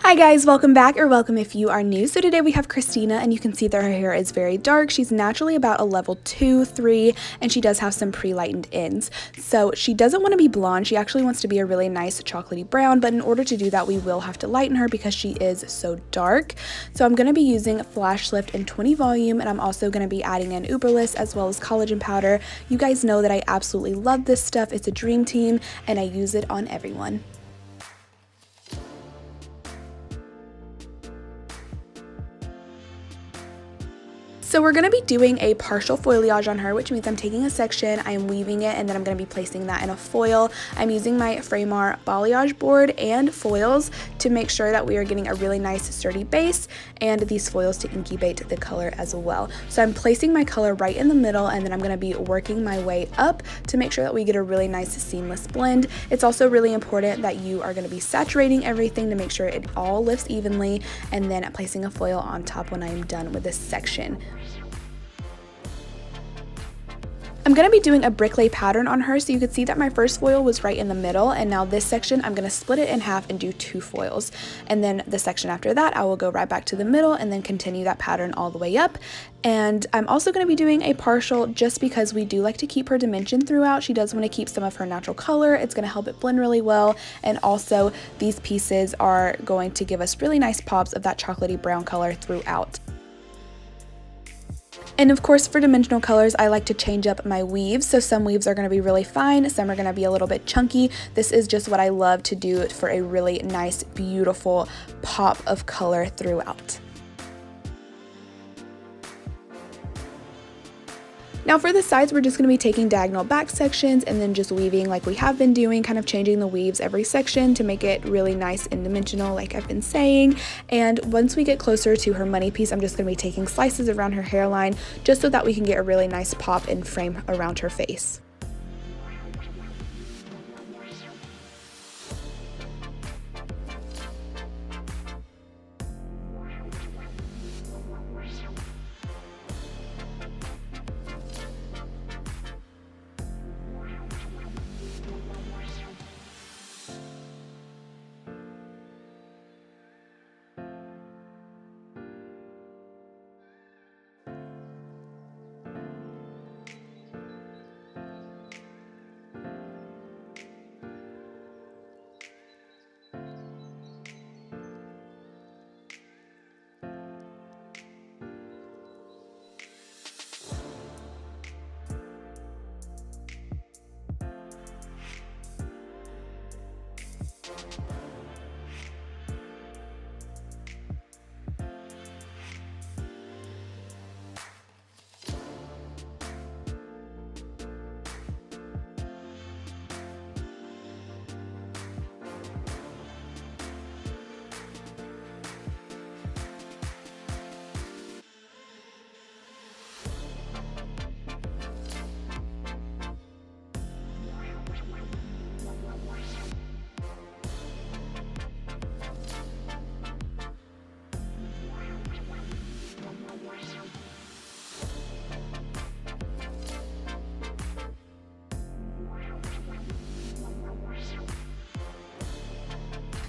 Hi guys, welcome back, or welcome if you are new. So today we have Christina, and you can see that her hair is very dark. She's naturally about a level 2, 3, and she does have some pre-lightened ends. So she doesn't want to be blonde, she actually wants to be a really nice chocolatey brown, but in order to do that we will have to lighten her because she is so dark. So I'm going to be using Flash Lift in 20 volume, and I'm also going to be adding in Uberlist as well as collagen powder. You guys know that I absolutely love this stuff. It's a dream team, and I use it on everyone. So we're going to be doing a partial foiliage on her, which means I'm taking a section, I am weaving it, and then I'm going to be placing that in a foil. I'm using my Framar balayage board and foils to make sure that we are getting a really nice sturdy base, and these foils to incubate the color as well. So I'm placing my color right in the middle, and then I'm going to be working my way up to make sure that we get a really nice seamless blend. It's also really important that you are going to be saturating everything to make sure it all lifts evenly, and then placing a foil on top when I am done with this section. I'm going to be doing a brick lay pattern on her, so you could see that my first foil was right in the middle, and now this section I'm going to split it in half and do 2 foils, and then the section after that I will go right back to the middle and then continue that pattern all the way up. And I'm also going to be doing a partial just because we do like to keep her dimension throughout. She does want to keep some of her natural color. It's going to help it blend really well, and also these pieces are going to give us really nice pops of that chocolatey brown color throughout. And of course, for dimensional colors, I like to change up my weaves. So some weaves are going to be really fine, some are going to be a little bit chunky. This is just what I love to do for a really nice, beautiful pop of color throughout. Now for the sides, we're just going to be taking diagonal back sections and then just weaving like we have been doing, kind of changing the weaves every section to make it really nice and dimensional like I've been saying. And once we get closer to her money piece, I'm just going to be taking slices around her hairline just so that we can get a really nice pop and frame around her face.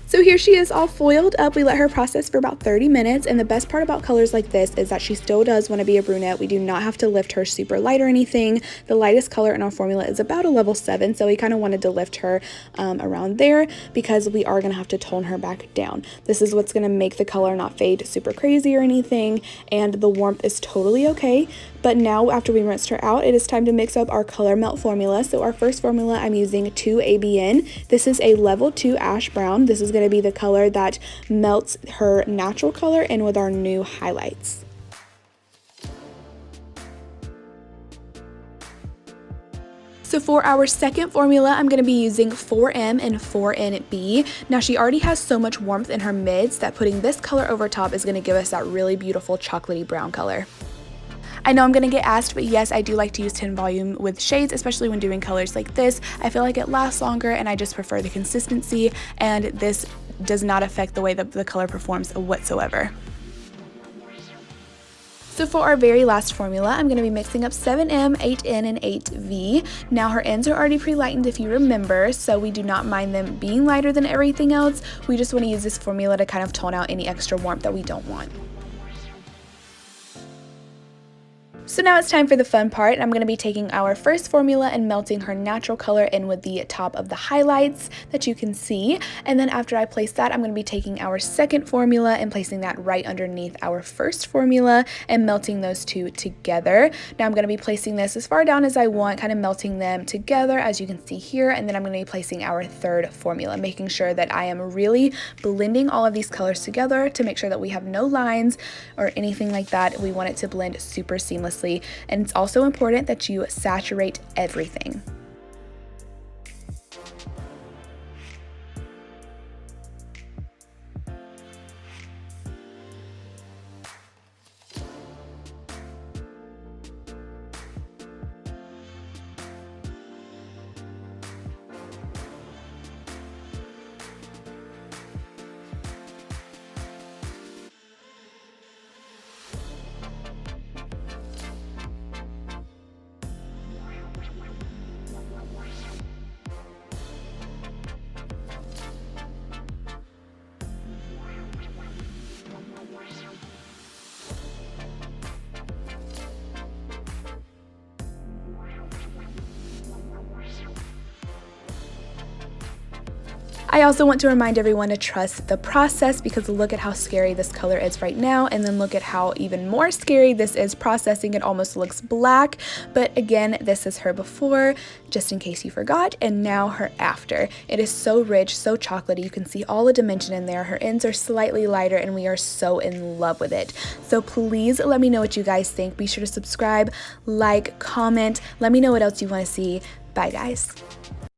So here she is all foiled up. We let her process for about 30 minutes, and the best part about colors like this is that she still does want to be a brunette. We do not have to lift her super light or anything. The lightest color in our formula is about a level 7, so we kind of wanted to lift her around there because we are going to have to tone her back down. This is what's going to make the color not fade super crazy or anything, and the warmth is totally okay. But now after we rinsed her out, it is time to mix up our color melt formula. So our first formula, I'm using 2ABN. This is a level 2 ash brown. This is going to be the color that melts her natural color in with our new highlights. So for our second formula, I'm going to be using 4M and 4NB. Now she already has so much warmth in her mids that putting this color over top is going to give us that really beautiful chocolatey brown color. I know I'm going to get asked, but yes, I do like to use 10 volume with shades, especially when doing colors like this. I feel like it lasts longer, and I just prefer the consistency, and this does not affect the way that the color performs whatsoever. So for our very last formula, I'm going to be mixing up 7M, 8N, and 8V. Now her ends are already pre-lightened if you remember, so we do not mind them being lighter than everything else. We just want to use this formula to kind of tone out any extra warmth that we don't want. So now it's time for the fun part. I'm going to be taking our first formula and melting her natural color in with the top of the highlights that you can see. And then after I place that, I'm going to be taking our second formula and placing that right underneath our first formula and melting those two together. Now I'm going to be placing this as far down as I want, kind of melting them together as you can see here. And then I'm going to be placing our third formula, making sure that I am really blending all of these colors together to make sure that we have no lines or anything like that. We want it to blend super seamlessly. And it's also important that you saturate everything. I also want to remind everyone to trust the process, because look at how scary this color is right now, and then look at how even more scary this is processing. It almost looks black, but again, this is her before, just in case you forgot, and now her after. It is so rich, so chocolatey. You can see all the dimension in there. Her ends are slightly lighter, and we are so in love with it. So please let me know what you guys think. Be sure to subscribe, like, comment. Let me know what else you want to see. Bye, guys.